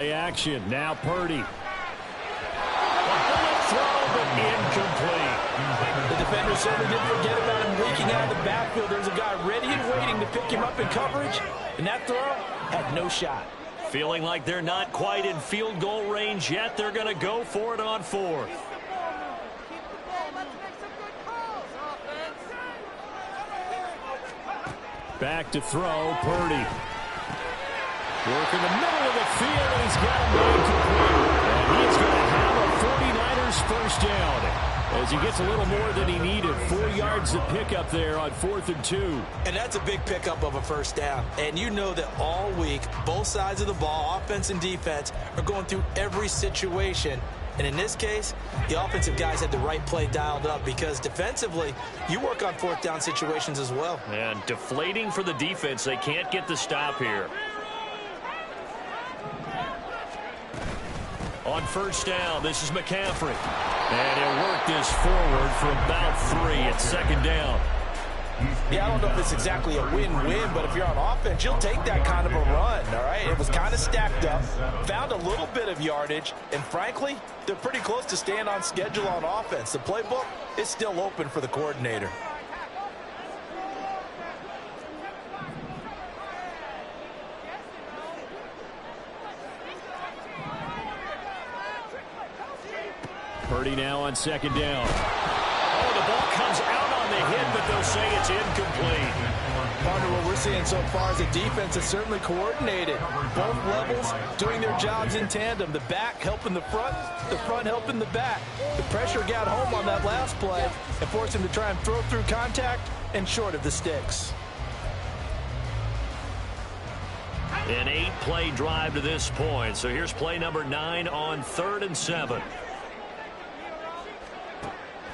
Action, now Purdy. A bullet throw, but incomplete. The defender certainly didn't forget about him leaking out of the backfield. There's a guy ready and waiting to pick him up in coverage, and that throw had no shot. Feeling like they're not quite in field goal range yet. They're going to go for it on fourth. Back to throw, Purdy. Work in the middle of the field, and he's got him incomplete. And he's going to have a 49ers first down as he gets a little more than he needed. 4 yards to pick up there on 4th and 2. And that's a big pickup of a first down. And you know that all week, both sides of the ball, offense and defense, are going through every situation. And in this case, the offensive guys had the right play dialed up because defensively, you work on 4th down situations as well. And deflating for the defense. They can't get the stop here. On first down, this is McCaffrey. And he'll work this forward for about 3 at second down. Yeah, I don't know if it's exactly a win-win, but if you're on offense, you'll take that kind of a run, all right? It was kind of stacked up, found a little bit of yardage, and frankly, they're pretty close to staying on schedule on offense. The playbook is still open for the coordinator. Purdy now on second down. Oh, the ball comes out on the hit, but they'll say it's incomplete. Partner, what we're seeing so far is the defense is certainly coordinated. Both levels doing their jobs in tandem. The back helping the front helping the back. The pressure got home on that last play and forced him to try and throw through contact and short of the sticks. An 8-play drive to this point. So here's play number 9 on 3rd and 7.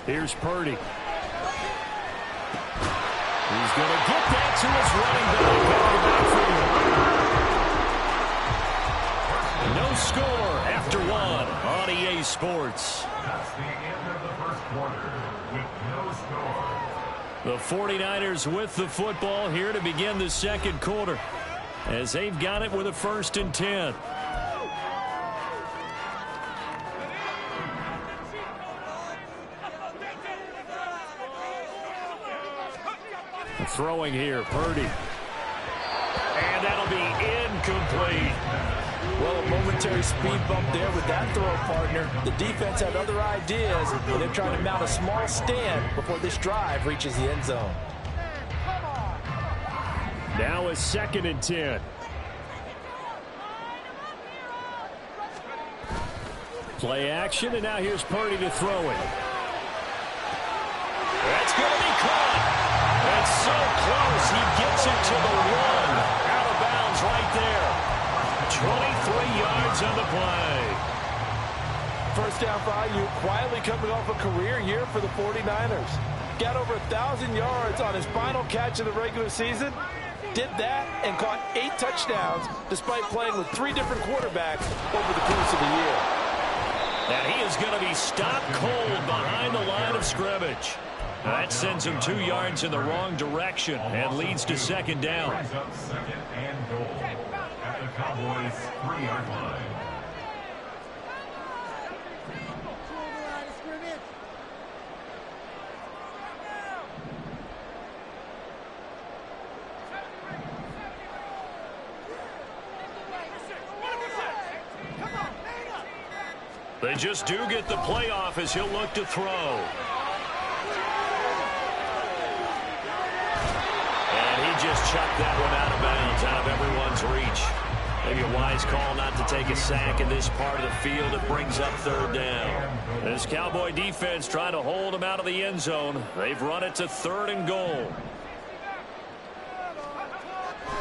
Here's Purdy. He's going to get that to his running back. No score after 1 on EA Sports. That's the end of the first quarter with no score. The 49ers with the football here to begin the second quarter as they've got it with a 1st and 10. Throwing here, Purdy. And that'll be incomplete. Well, a momentary speed bump there with that throw, partner. The defense had other ideas, and they're trying to mount a small stand before this drive reaches the end zone. Now a 2nd and 10. Play action, and now here's Purdy to throw it. That's going to be caught. That's so close. He gets it to the 1. Out of bounds right there. 23 yards on the play. First down for IU, quietly coming off a career year for the 49ers. Got over 1,000 yards on his final catch of the regular season. Did that and caught 8 touchdowns despite playing with 3 different quarterbacks over the course of the year. And he is going to be stopped cold behind the line of scrimmage. That sends him 2 yards in the wrong direction and leads to second down. Brings up 2nd and goal at the Cowboys' 3-yard line. They just do get the playoff as he'll look to throw. Just chucked that one out of bounds, out of everyone's reach. Maybe a wise call not to take a sack in this part of the field. It brings up 3rd down. This Cowboy defense trying to hold him out of the end zone. They've run it to 3rd and goal.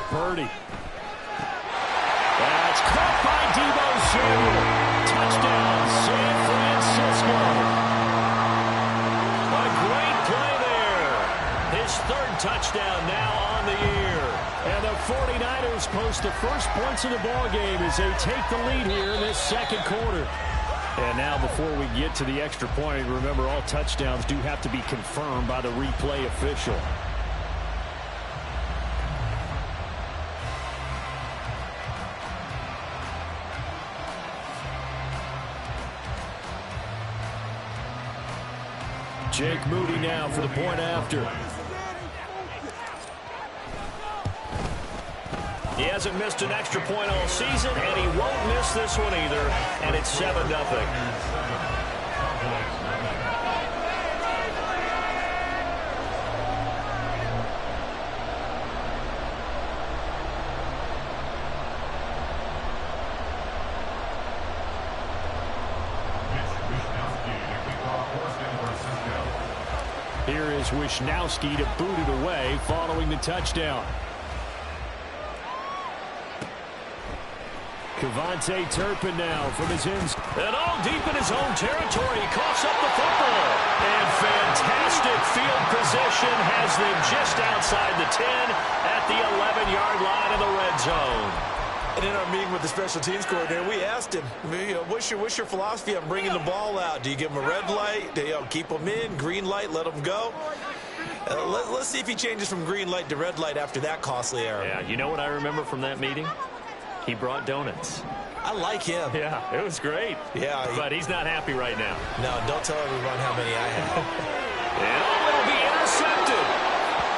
Purdy. That's caught by Deebo Samuel. Touchdown, San Francisco. A great play there. His 3rd touchdown now on the year. And the 49ers post the first points of the ball game as they take the lead here in this second quarter. And now before we get to the extra point, remember all touchdowns do have to be confirmed by the replay official. Jake Moody now for the point after. He hasn't missed an extra point all season, and he won't miss this one either, and it's 7-0. Here is Wisnowski to boot it away following the touchdown. Kevontae Turpin now from his ends. And all deep in his own territory. He coughs up the football. And fantastic field position has them just outside the 10 at the 11-yard line in the red zone. And in our meeting with the special teams coordinator, we asked him, what's your philosophy on bringing the ball out? Do you give him a red light? Do you keep him in? Green light, let him go? Let's see if he changes from green light to red light after that costly error. Yeah, you know what I remember from that meeting? He brought donuts. I like him. Yeah, it was great. Yeah. But he's not happy right now. No, don't tell everyone how many I have. And it'll be intercepted.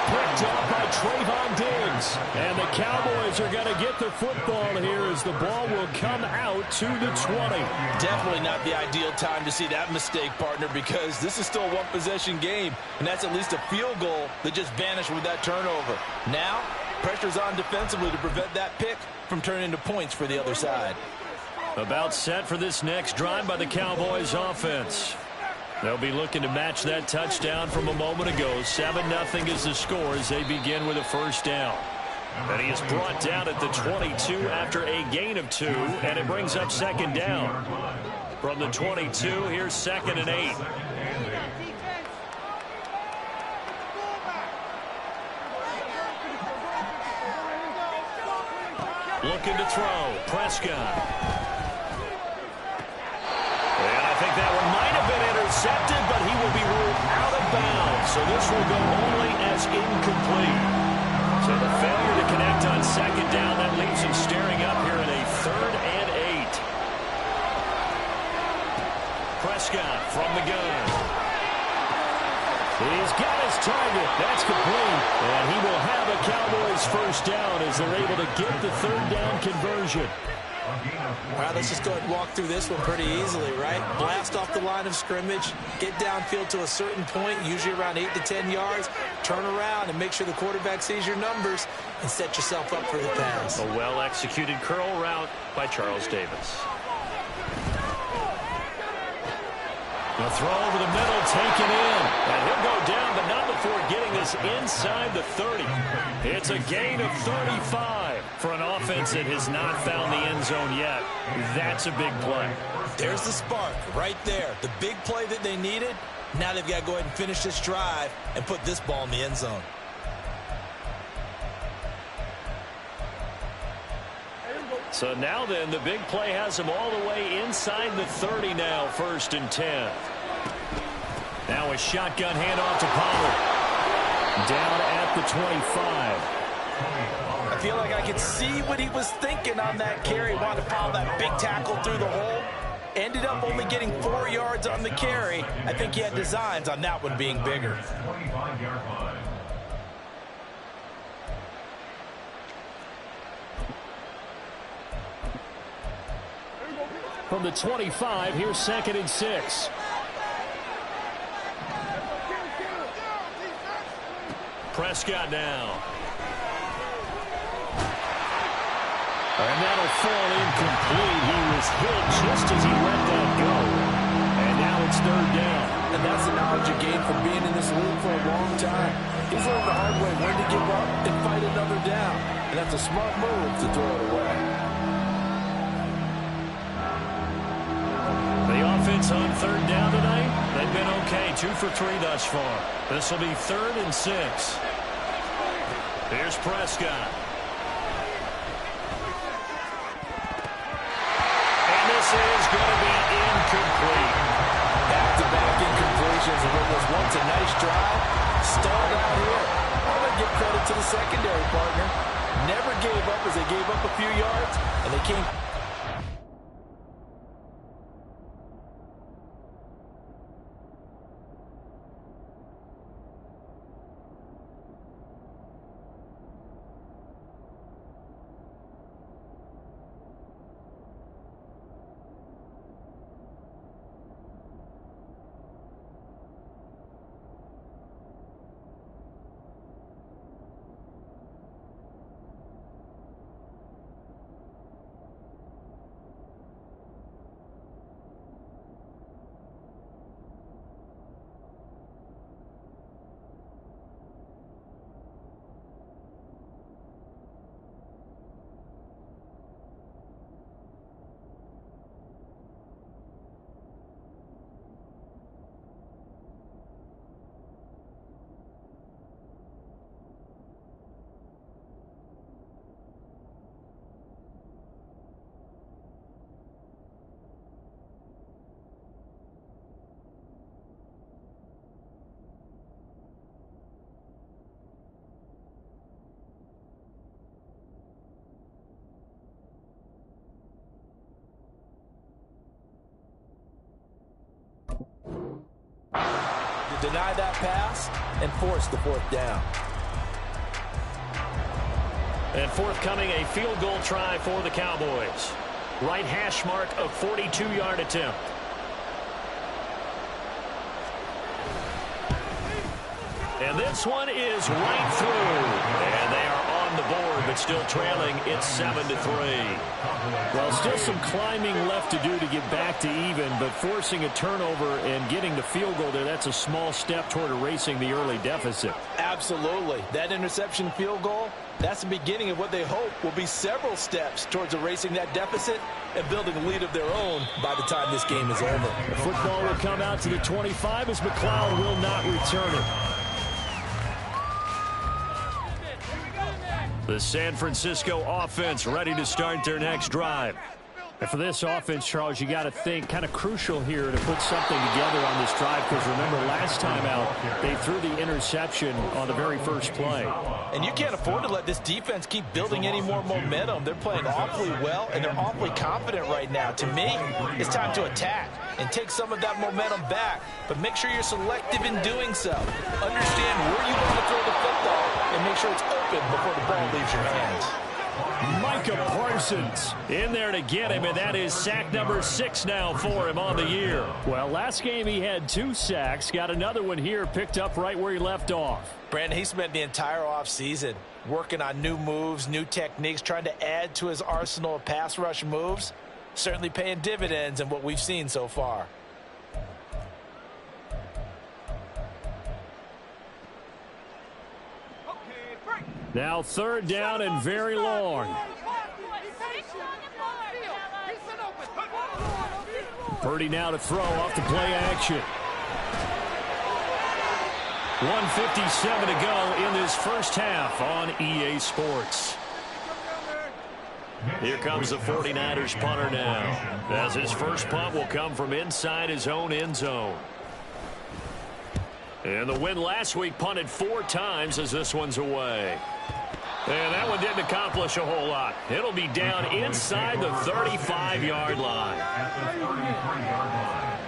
Picked up by Trayvon Diggs. And the Cowboys are going to get the football here as the ball will come out to the 20. Definitely not the ideal time to see that mistake, partner, because this is still a one-possession game, and that's at least a field goal that just vanished with that turnover. Now, pressure's on defensively to prevent that pick from turning into points for the other side. About set for this next drive by the Cowboys offense. They'll be looking to match that touchdown from a moment ago. 7-0 is the score as they begin with a first down. And he is brought down at the 22 after a gain of 2, and it brings up second down. From the 22, here's 2nd and 8. Looking to throw. Prescott. And I think that one might have been intercepted, but he will be ruled out of bounds. So this will go only as incomplete. So the failure to connect on second down, that leaves him staring up here in a 3rd and 8. Prescott from the gun. He's got his target. That's complete. And he will have a Cowboys first down as they're able to get the 3rd down conversion. All right, let's just go ahead and walk through this one pretty easily, right? Blast off the line of scrimmage, get downfield to a certain point, usually around 8 to 10 yards, turn around and make sure the quarterback sees your numbers and set yourself up for the pass. A well-executed curl route by Charles Davis. The throw over the middle, taken in. And he'll go down, but not before getting this inside the 30. It's a gain of 35 for an offense that has not found the end zone yet. That's a big play. There's the spark right there. The big play that they needed. Now they've got to go ahead and finish this drive and put this ball in the end zone. So now then, the big play has him all the way inside the 30 now, 1st and 10. Now a shotgun handoff to Pollard. Down at the 25. I feel like I could see what he was thinking on that carry. Wanted to follow that big tackle through the hole. Ended up only getting 4 yards on the carry. I think he had designs on that one being bigger. From the 25, here's 2nd and 6. Prescott now. And that'll fall incomplete. He was hit just as he let that go. And now it's 3rd down. And that's the knowledge you gain from being in this league for a long time. He's learned the hard way when to give up and fight another down. And that's a smart move to throw it away. The offense on 3rd down tonight, they've been okay. 2 for 3 thus far. This will be 3rd and 6. Here's Prescott. And this is going to be incomplete. Back-to-back incompletions, and what was once a nice drive, stalled out here. I'm going to give credit to the secondary partner. Never gave up as they gave up a few yards, and they came... to deny that pass and force the fourth down. And forthcoming, a field goal try for the Cowboys. Right hash mark of 42-yard attempt. And this one is right through. And they are on the board, but still trailing. It's 7-3. Well, still some climbing left to do to get back to even, but forcing a turnover and getting the field goal there, that's a small step toward erasing the early deficit. Absolutely. That interception field goal, that's the beginning of what they hope will be several steps towards erasing that deficit and building a lead of their own by the time this game is over. The football will come out to the 25 as McLeod will not return it. The San Francisco offense ready to start their next drive. And for this offense, Charles, you got to think kind of crucial here to put something together on this drive, because remember last time out they threw the interception on the very first play. And you can't afford to let this defense keep building any more momentum. They're playing awfully well and they're awfully confident right now. To me, it's time to attack and take some of that momentum back, but make sure you're selective in doing so. Understand where you want to throw the football and make sure it's open before the ball leaves your hands. Micah Parsons in there to get him, and that is sack number 6 now for him on the year. Well, last game he had 2 sacks, got another one here, picked up right where he left off. Brandon, he spent the entire offseason working on new moves, new techniques, trying to add to his arsenal of pass rush moves. Certainly paying dividends in what we've seen so far. Now 3rd down and very long. Purdy now to throw off the play action. 1:57 to go in this first half on EA Sports. Here comes the 49ers punter now, as his first punt will come from inside his own end zone. And the win last week punted 4 times as this one's away. And that one didn't accomplish a whole lot. It'll be down inside the 35-yard line. At the 33-yard line.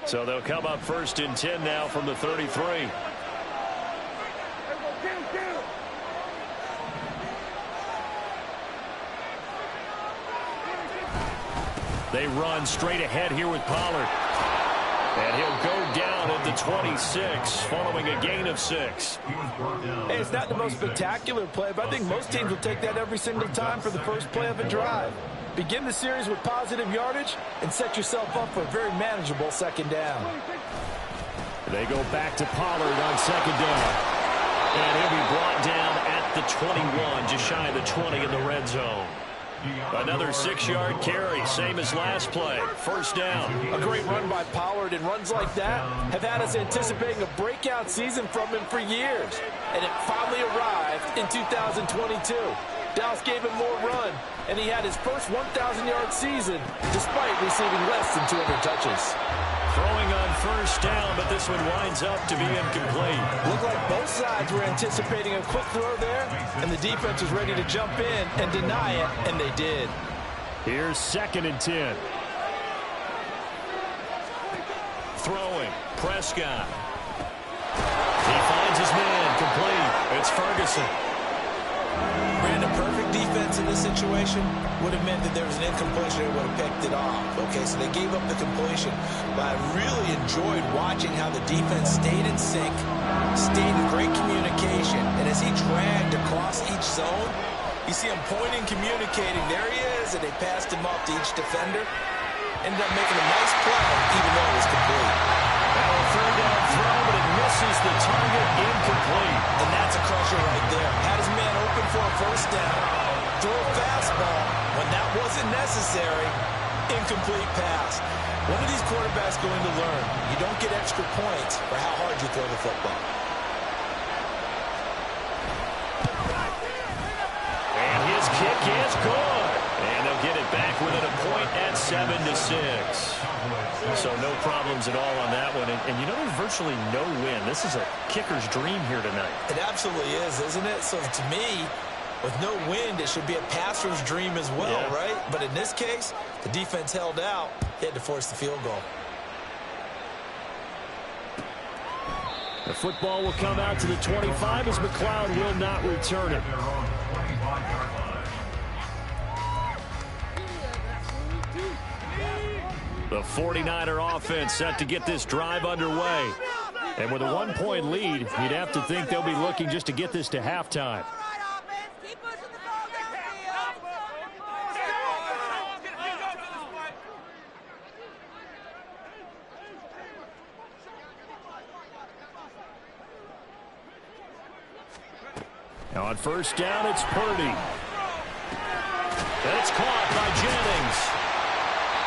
So they'll come up 1st and 10 now from the 33. They run straight ahead here with Pollard. And he'll go down at the 26 following a gain of 6. Hey, it's not the most spectacular play, but I think most teams will take that every single time for the first play of a drive. Begin the series with positive yardage and set yourself up for a very manageable 2nd down. They go back to Pollard on 2nd down. And he'll be brought down at the 21, just shy of the 20 in the red zone. Another 6-yard carry, same as last play. 1st down. A great run by Pollard, and runs like that have had us anticipating a breakout season from him for years. And it finally arrived in 2022. Dallas gave him more run, and he had his first 1,000-yard season despite receiving less than 200 touches. Throwing on 1st down, but this one winds up to be incomplete. Looked like both sides were anticipating a quick throw there, and the defense was ready to jump in and deny it, and they did. Here's 2nd and 10. Throwing, Prescott. He finds his man, complete. It's Ferguson. Brandon, perfect defense in this situation would have meant that there was an incompletion and would have picked it off. Okay, so they gave up the completion, but I really enjoyed watching how the defense stayed in sync, stayed in great communication, and as he dragged across each zone, you see him pointing, communicating. There he is, and they passed him up to each defender. Ended up making a nice play, even though it was complete. Now a 3rd down throw, but it misses the target, incomplete. And that's a crusher right there. Had his man open for a 1st down, throw a fastball when that wasn't necessary, incomplete pass. When are these quarterbacks going to learn? You don't get extra points for how hard you throw the football. And his kick is good. And they'll get it back within a point at 7-6. So no problems at all on that one. And you know, there's virtually no win. This is a kicker's dream here tonight. It absolutely is, isn't it? So to me, With no wind, it should be a passer's dream as well, right? But in this case, the defense held out. They had to force the field goal. The football will come out to the 25 as McLeod will not return it. The 49er offense set to get this drive underway. And with a one-point lead, you'd have to think they'll be looking just to get this to halftime. Now on first down, it's Purdy. That's caught by Jennings.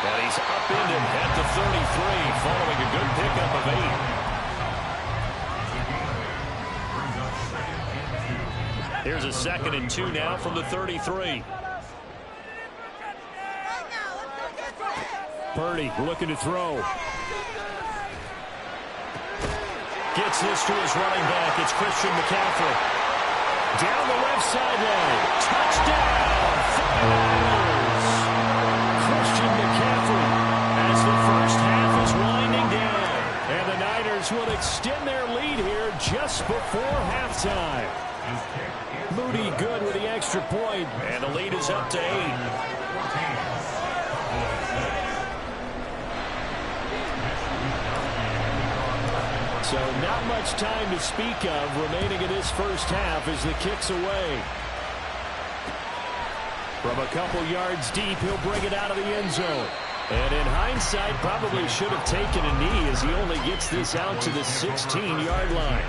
And he's upended at the 33, following a good pickup of 8. Here's a 2nd and 2 now from the 33. Purdy looking to throw. Gets this to his running back. It's Christian McCaffrey. Down the left sideline. Touchdown! Christian McCaffrey as the first half is winding down. And the Niners will extend their lead here just before halftime. Moody good with the extra point. And the lead is up to 8. So not much time to speak of remaining in this first half as the kick's away. From a couple yards deep, he'll bring it out of the end zone. And in hindsight, probably should have taken a knee as he only gets this out to the 16-yard line.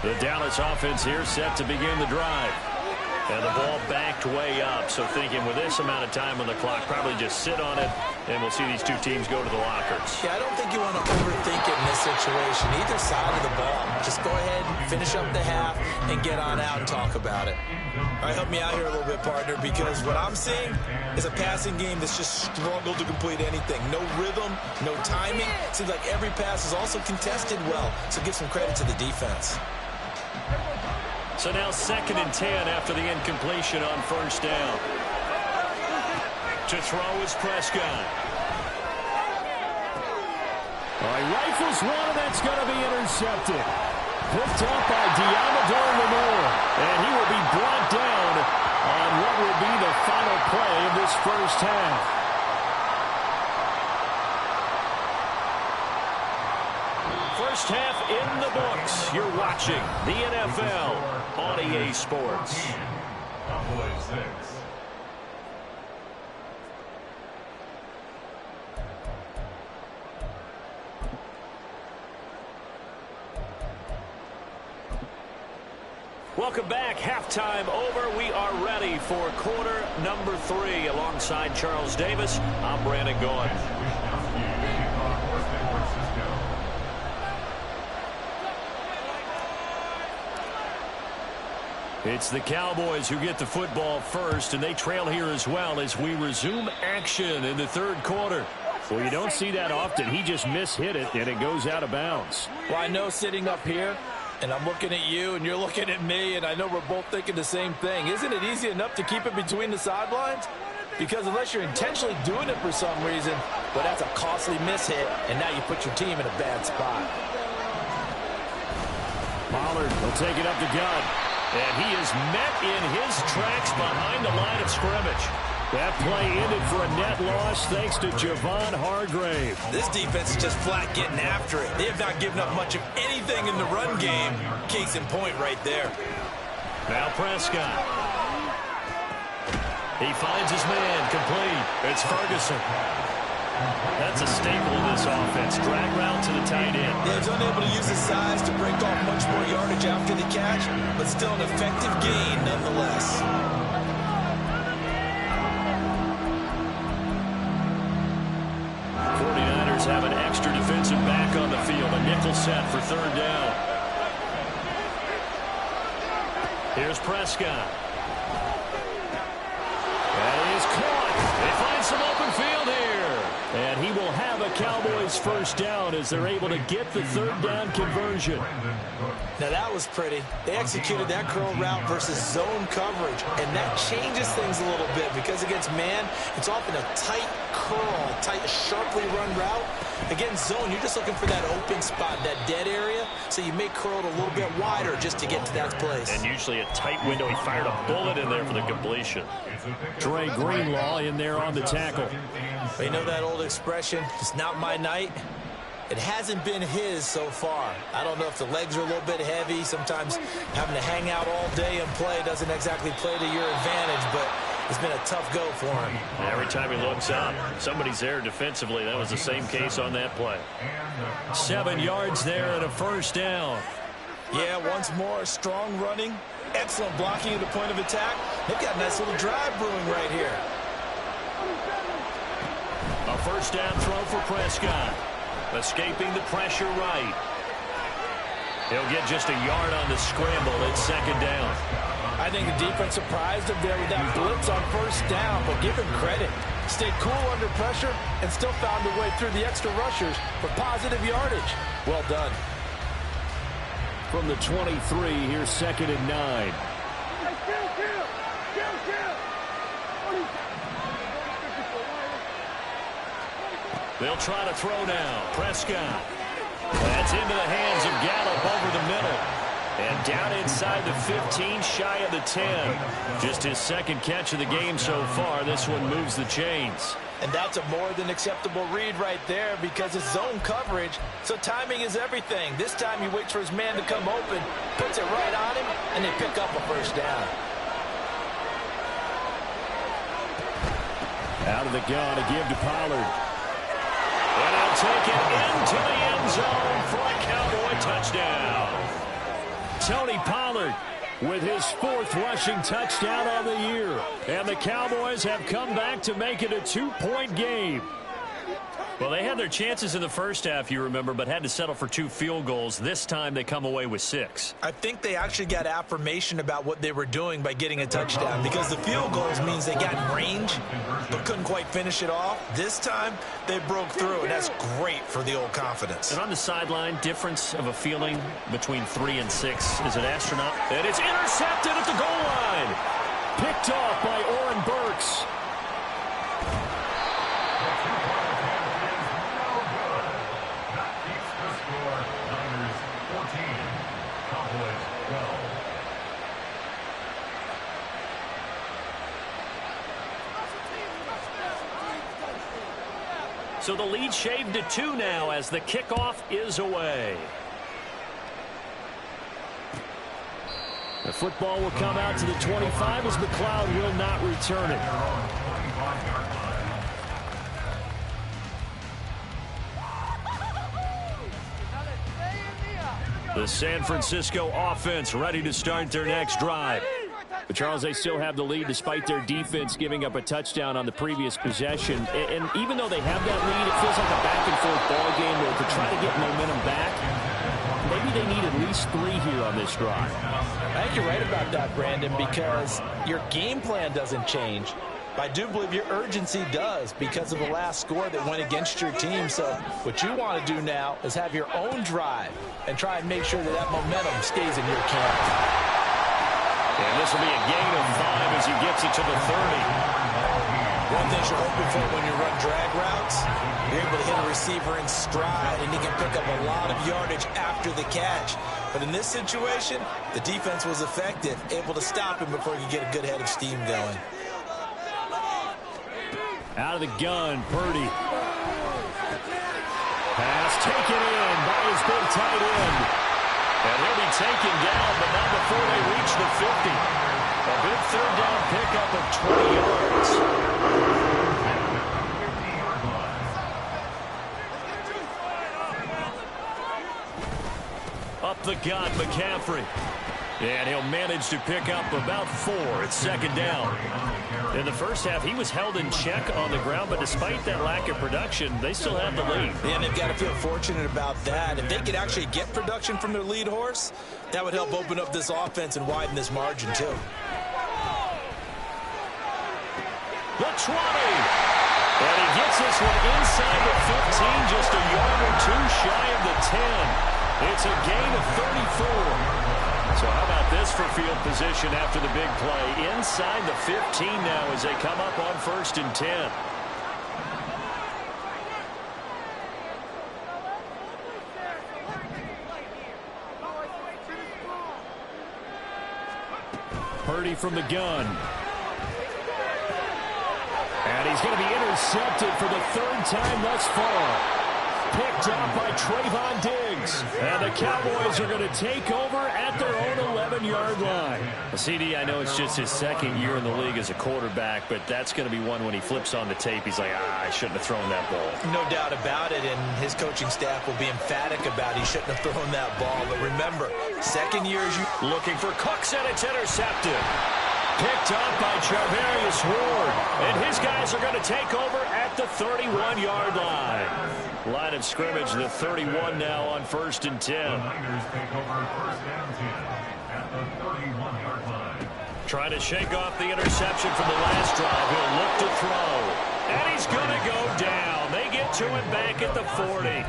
The Dallas offense here set to begin the drive. And the ball backed way up. So thinking with this amount of time on the clock, probably just sit on it, and we'll see these two teams go to the lockers. Yeah, I don't think you want to overthink it in this situation. Either side of the ball. Just go ahead, finish up the half, and get on out and talk about it. All right, help me out here a little bit, partner, because what I'm seeing is a passing game that's just struggled to complete anything. No rhythm, no timing. Seems like every pass is also contested well. So give some credit to the defense. So now 2nd and 10 after the incompletion on first down. To throw is Prescott. All right, rifles one, and that's going to be intercepted. Picked up by Diamador Lenore. And he will be brought down on what will be the final play of this first half. First half in the books. You're watching the NFL on EA Sports. Cowboys 6. Welcome back. Halftime over. We are ready for quarter number 3. Alongside Charles Davis, I'm Brandon Gaughan. It's the Cowboys who get the football first, and they trail here as well as we resume action in the third quarter. Well, you don't see that often. He just mishit it, and it goes out of bounds. Well, I know sitting up here, and I'm looking at you, and you're looking at me, and I know we're both thinking the same thing. Isn't it easy enough to keep it between the sidelines? Because unless you're intentionally doing it for some reason, well, that's a costly mishit, and now you put your team in a bad spot. Pollard will take it up the gut. And he is met in his tracks behind the line of scrimmage. That play ended for a net loss thanks to Javon Hargrave. This defense is just flat getting after it. They have not given up much of anything in the run game. Case in point right there. Now Prescott. He finds his man complete. It's Ferguson. That's a staple of this offense. Drag route to the tight end. Yeah, he's unable to use his size to break off much more yardage after the catch, but still an effective gain nonetheless. Have an extra defensive back on the field. A nickel set for third down. Here's Prescott. That is caught. Cowboys first down as they're able to get the third down conversion. Now that was pretty. They executed that curl route versus zone coverage, and that changes things a little bit because against man, it's often a tight curl, tight, sharply run route. Against zone, you're just looking for that open spot, that dead area, so you may curl it a little bit wider just to get to that place. And usually a tight window. He fired a bullet in there for the completion. Dre Greenlaw in there on the tackle. But you know that old expression, it's not my night? It hasn't been his so far. I don't know if the legs are a little bit heavy. Sometimes having to hang out all day and play doesn't exactly play to your advantage, but it's been a tough go for him. Every time he looks up, somebody's there defensively. That was the same case on that play. 7 yards there and a first down. Yeah, once more, strong running, excellent blocking at the point of attack. They've got a nice little drive brewing right here. A first down throw for Prescott. Escaping the pressure right. He'll get just a yard on the scramble. It's second down. I think the defense surprised him there with that blitz on first down, but give him credit. Stayed cool under pressure and still found a way through the extra rushers for positive yardage. Well done. From the 23, here's second and 9. They'll try to throw now. Prescott. That's into the hands of Gallup over the middle. And down inside the 15, shy of the 10. Just his second catch of the game so far. This one moves the chains. And that's a more than acceptable read right there because it's zone coverage, so timing is everything. This time he waits for his man to come open, puts it right on him, and they pick up a first down. Out of the gun to give to Pollard. And he'll take it into the end zone for a Cowboy touchdown. Tony Pollard with his 4th rushing touchdown on the year. And the Cowboys have come back to make it a 2-point game. Well, they had their chances in the first half, you remember, but had to settle for 2 field goals. This time they come away with 6. I think they actually got affirmation about what they were doing by getting a touchdown because the field goals means they got in range but couldn't quite finish it off. This time they broke through, and that's great for the old confidence. And on the sideline, difference of a feeling between 3 and 6 is an astronaut. And it's intercepted at the goal line. Picked off by Oren Burks. So the lead shaved to 2 now as the kickoff is away. The football will come out to the 25 as McLeod will not return it. The San Francisco offense ready to start their next drive. But, Charles, they still have the lead despite their defense giving up a touchdown on the previous possession. And even though they have that lead, it feels like a back-and-forth ball game where to try to get momentum back, maybe they need at least 3 here on this drive. I think you're right about that, Brandon, because your game plan doesn't change. I do believe your urgency does because of the last score that went against your team. So what you want to do now is have your own drive and try and make sure that that momentum stays in your camp. And this will be a gain of 5 as he gets it to the 30. One thing you're hoping for when you run drag routes, you're able to hit a receiver in stride, and he can pick up a lot of yardage after the catch. But in this situation, the defense was effective, able to stop him before he could get a good head of steam going. Out of the gun, Purdy. Pass taken in by his big tight end. And he'll be taken down, but not before they reach the 50. A big third down pickup of 20 yards. Up the gut, McCaffrey. And he'll manage to pick up about 4. It's second down. In the first half, he was held in check on the ground, but despite that lack of production, they still have the lead. And they've got to feel fortunate about that. If they could actually get production from their lead horse, that would help open up this offense and widen this margin, too. The 20. And he gets this one inside the 15, just a yard or two shy of the 10. It's a gain of 34. So how about this for field position after the big play? Inside the 15 now as they come up on 1st and 10. Purdy from the gun. And he's going to be intercepted for the 3rd time thus far. Picked up by Trayvon Diggs. And the Cowboys are going to take over at their own 11-yard line. CD, I know it's just his 2nd year in the league as a quarterback, but that's going to be one when he flips on the tape. He's like, I shouldn't have thrown that ball. No doubt about it, and his coaching staff will be emphatic about he shouldn't have thrown that ball. But remember, 2nd year is looking for Cooks, and it's intercepted. Picked up by Charvarius Ward. And his guys are going to take over at the 31-yard line. Line of scrimmage, the 31 now on 1st and 10. The Niners take over 1st and 10 at the 31-yard line. Trying to shake off the interception from the last drive. He'll look to throw. And he's going to go down. They get to him back at the 40.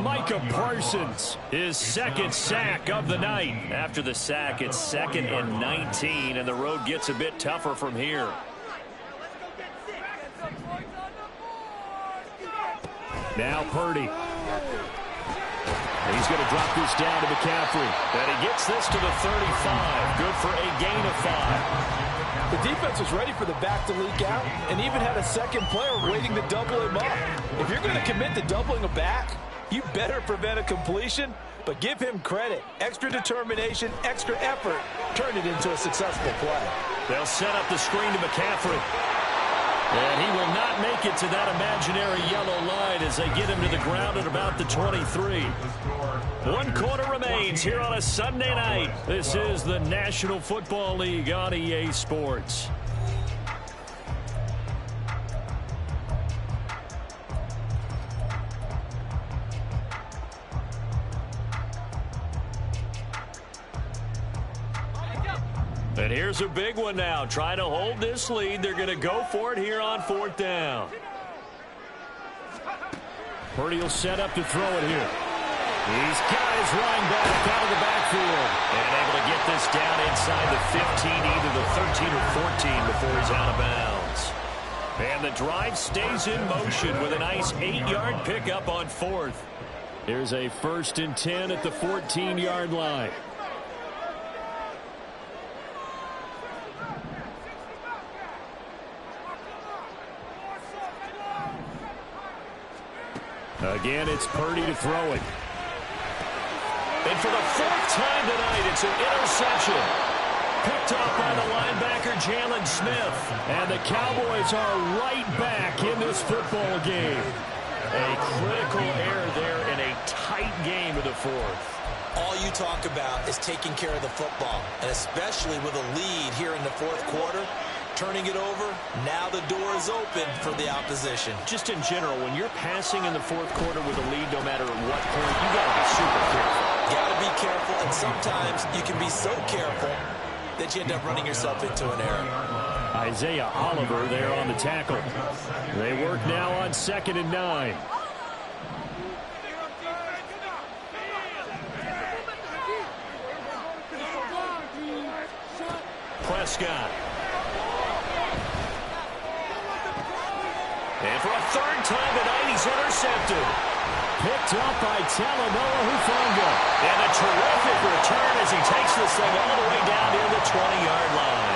Micah Parsons, his 2nd sack of the night. After the sack, it's 2nd and 19, and the road gets a bit tougher from here. Now Purdy. And he's going to drop this down to McCaffrey. And he gets this to the 35. Good for a gain of 5. The defense was ready for the back to leak out and even had a 2nd player waiting to double him up. If you're going to commit to doubling a back, you better prevent a completion, but give him credit. Extra determination, extra effort, turned it into a successful play. They'll set up the screen to McCaffrey. And he will not make it to that imaginary yellow line as they get him to the ground at about the 23. 1 quarter remains here on a Sunday night. This is the National Football League on EA Sports. And here's a big one now. Trying to hold this lead. They're going to go for it here on 4th down. Purdy will set up to throw it here. He's got his running back out of the backfield. And able to get this down inside the 15, either the 13 or 14 before he's out of bounds. And the drive stays in motion with a nice 8-yard pickup on 4th. Here's a 1st and 10 at the 14-yard line. Again, it's Purdy to throw it. And for the 4th time tonight, it's an interception. Picked up by the linebacker, Jalen Smith. And the Cowboys are right back in this football game. A critical error there in a tight game of the 4th. All you talk about is taking care of the football, and especially with a lead here in the 4th quarter. Turning it over, now the door is open for the opposition. Just in general, when you're passing in the 4th quarter with a lead, no matter at what point, you got to be super careful. Got to be careful, and sometimes you can be so careful that you end up running yourself into an error. Isaiah Oliver there on the tackle. They work now on 2nd and 9. Prescott. And for a 3rd time tonight, he's intercepted. Picked up by Talanoa Hufanga. And a terrific return as he takes this thing all the way down near the 20-yard line.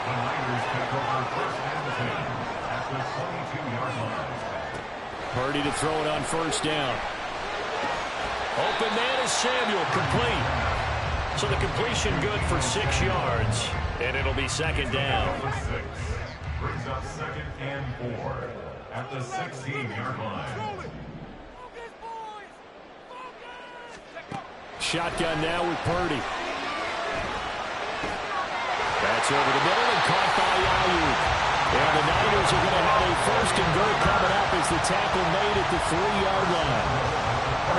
The Niners take over 1st and 10 at the 22-yard line. Purdy to throw it on 1st down. Open man is Samuel, complete. So the completion good for 6 yards. And it'll be 2nd down. Number 6 brings up 2nd and 4 at the 16-yard line. Shotgun now with Purdy. That's over the middle and caught by Ayuk. And the Niners are going to have a 1st and goal coming up as the tackle made at the 3-yard line.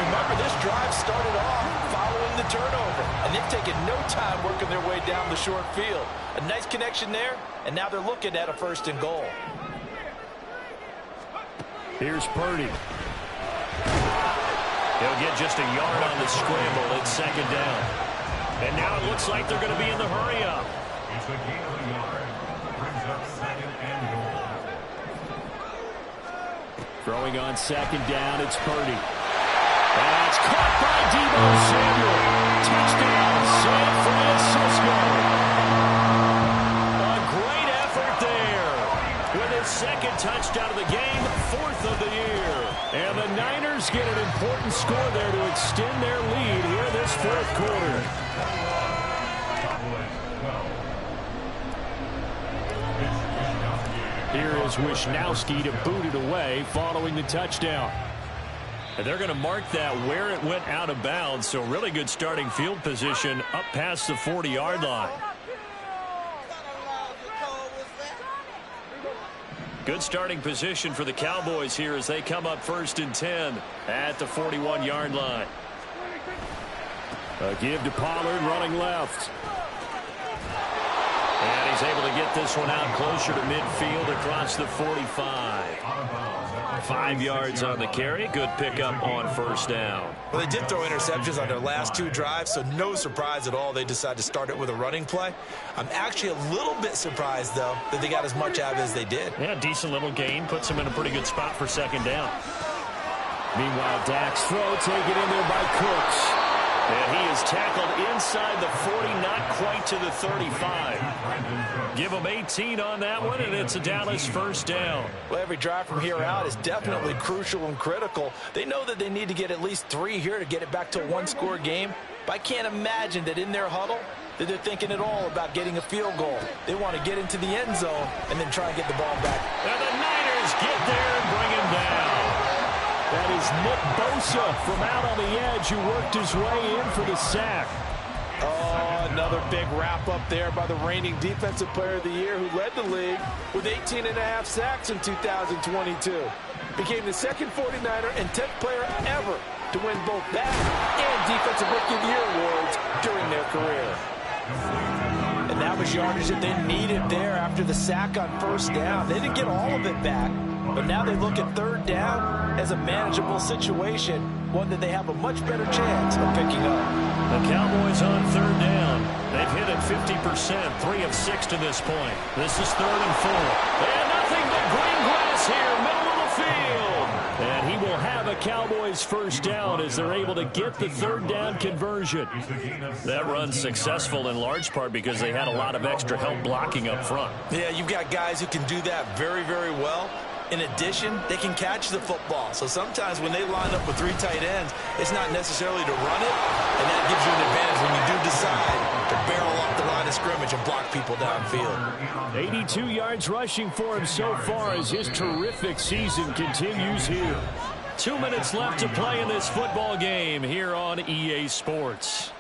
Remember, this drive started off following the turnover. A and they've taken no time working their way down the short field. A nice connection there, and now they're looking at a 1st and goal. Here's Purdy. He'll get just a yard on the scramble. It's 2nd down. And now it looks like they're going to be in the hurry-up. It's a gain of a yard. Brings up 2nd and goal. Throwing on 2nd down, it's Purdy. That's caught by Deebo Samuel. Touchdown, San Francisco. A great effort there. With his 2nd touchdown of the game, 4th of the year. And the Niners get an important score there to extend their lead here this 4th quarter. Here is Wisnowski to boot it away following the touchdown. And they're going to mark that where it went out of bounds, so really good starting field position up past the 40-yard line. Good starting position for the Cowboys here as they come up 1st and 10 at the 41-yard line. A give to Pollard running left. And he's able to get this one out closer to midfield across the 45. 5 yards on the carry. Good pickup on 1st down. Well, they did throw interceptions on their last 2 drives, so no surprise at all they decided to start it with a running play. I'm actually a little bit surprised, though, that they got as much out of it as they did. Yeah, decent little gain. Puts them in a pretty good spot for 2nd down. Meanwhile, Dak's throw taken in there by Cooks. And he is tackled inside the 40, not quite to the 35. Give him 18 on that one, and it's a Dallas 1st down. Well, every drive from here out is definitely crucial and critical. They know that they need to get at least 3 here to get it back to a 1-score game. But I can't imagine that in their huddle that they're thinking at all about getting a field goal. They want to get into the end zone and then try and get the ball back. And the Niners get there and bring him down. That is Nick Bosa from out on the edge who worked his way in for the sack. Oh, another big wrap up there by the reigning Defensive Player of the Year who led the league with 18.5 sacks in 2022. Became the 2nd 49er and 10th player ever to win both that and Defensive Rookie of the Year awards during their career. And that was yardage that they needed there after the sack on 1st down. They didn't get all of it back, but now they look at 3rd down as a manageable situation, one that they have a much better chance of picking up. The Cowboys on 3rd down. They've hit it 50%, 3 of 6 to this point. This is 3rd and 4. And nothing but green grass here, middle of the field. And he will have a Cowboys 1st down as they're able to get the 3rd down conversion. That run's successful in large part because they had a lot of extra help blocking up front. Yeah, you've got guys who can do that very, very well. In addition, they can catch the football. So sometimes when they line up with 3 tight ends, it's not necessarily to run it, and that gives you an advantage when you do decide to barrel off the line of scrimmage and block people downfield. 82 yards rushing for him so far as his terrific season continues here. 2 minutes left to play in this football game here on EA Sports.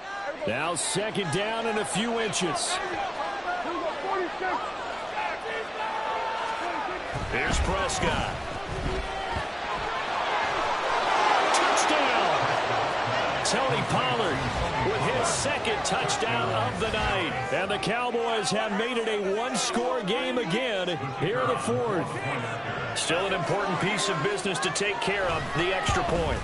Now 2nd down and a few inches. Here's Prescott. Touchdown! Tony Pollard with his 2nd touchdown of the night. And the Cowboys have made it a 1-score game again here in the 4th. Still an important piece of business to take care of, the extra point.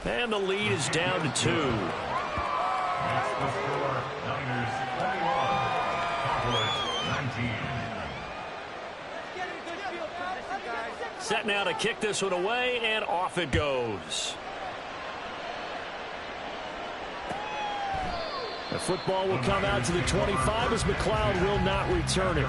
And the lead is down to 2. That's the score. Niners 21. Cowboys 19. Set now to kick this one away, and off it goes. The football will come out to the 25 as McLeod will not return it.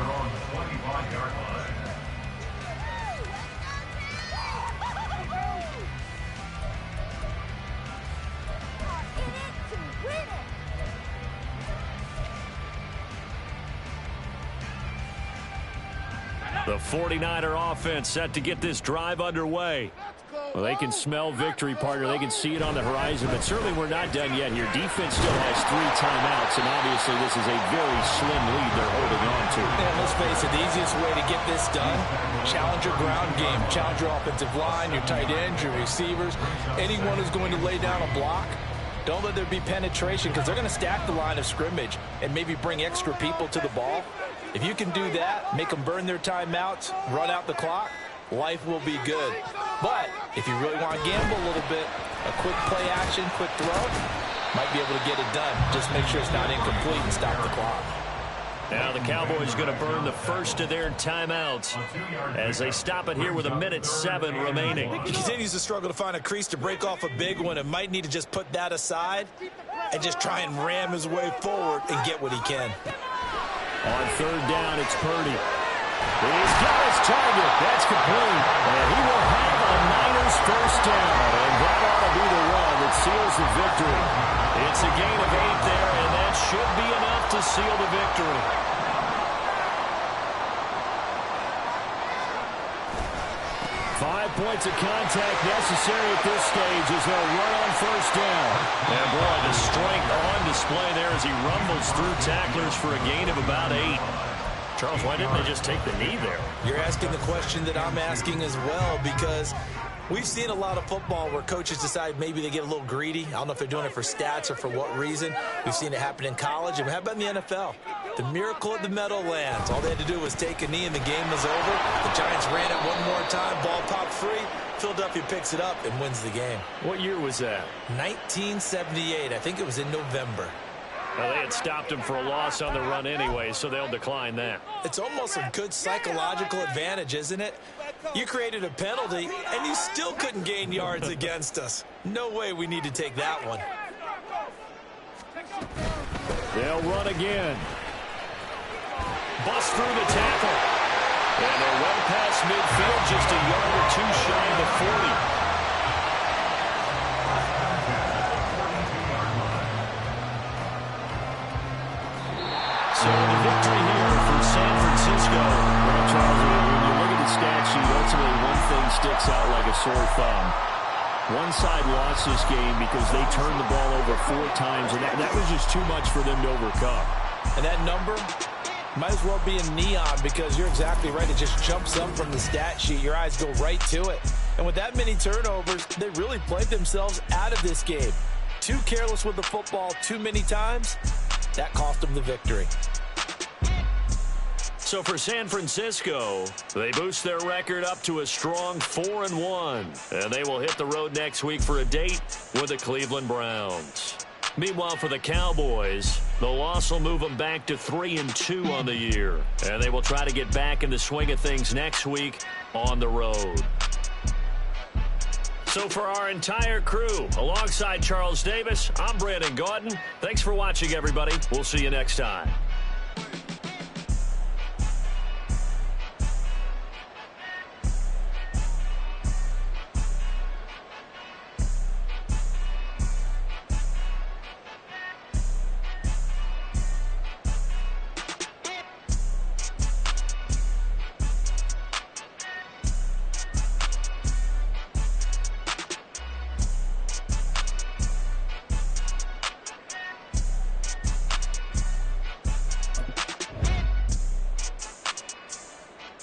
The 49er offense set to get this drive underway. Well, they can smell victory, partner. They can see it on the horizon, but certainly we're not done yet here. Defense still has 3 timeouts, and obviously this is a very slim lead they're holding on to. And let's face it, the easiest way to get this done, challenge your ground game. Challenge your offensive line, your tight ends, your receivers, anyone who's going to lay down a block. Don't let there be penetration because they're going to stack the line of scrimmage and maybe bring extra people to the ball. If you can do that, make them burn their timeouts, run out the clock, life will be good. But if you really want to gamble a little bit, a quick play action, quick throw, might be able to get it done. Just make sure it's not incomplete and stop the clock. Now the Cowboys going to burn the first of their timeouts as they stop it here with 1:07 remaining. He continues to struggle to find a crease to break off a big one and might need to just put that aside and just try and ram his way forward and get what he can. On third down, it's Purdy. He's got his target. That's complete. And he will have a Niners first down. And that ought to be the run that seals the victory. It's a gain of 8 there, and that should be enough to seal the victory. Five points of contact necessary at this stage as they'll run on first down. And boy, the strength on display there as he rumbles through tacklers for a gain of about 8. Charles, why didn't they just take the knee there? You're asking the question that I'm asking as well, because we've seen a lot of football where coaches decide maybe they get a little greedy. I don't know if they're doing it for stats or for what reason. We've seen it happen in college, and how about in the NFL? The miracle at the Meadowlands. All they had to do was take a knee, and the game was over. The Giants ran it one more time. Ball popped free. Philadelphia picks it up and wins the game. What year was that? 1978. I think it was in November. Well, they had stopped him for a loss on the run anyway, so they'll decline that. It's almost a good psychological advantage, isn't it? You created a penalty, and you still couldn't gain yards against us. No way we need to take that one. They'll run again. Bust through the tackle. And they're well past midfield, just a yard or two shy of the 40. So the victory here for San Francisco. Well, Charles, when you look at the stat sheet, ultimately one thing sticks out like a sore thumb. One side lost this game because they turned the ball over 4 times, and that was just too much for them to overcome. And that number might as well be in neon because you're exactly right. It just jumps up from the stat sheet. Your eyes go right to it. And with that many turnovers, they really played themselves out of this game. Too careless with the football too many times. That cost them the victory. So for San Francisco, they boost their record up to a strong 4-1. And they will hit the road next week for a date with the Cleveland Browns. Meanwhile, for the Cowboys, the loss will move them back to 3-2 on the year. And they will try to get back in the swing of things next week on the road. So for our entire crew, alongside Charles Davis, I'm Brandon Gaudin. Thanks for watching, everybody. We'll see you next time.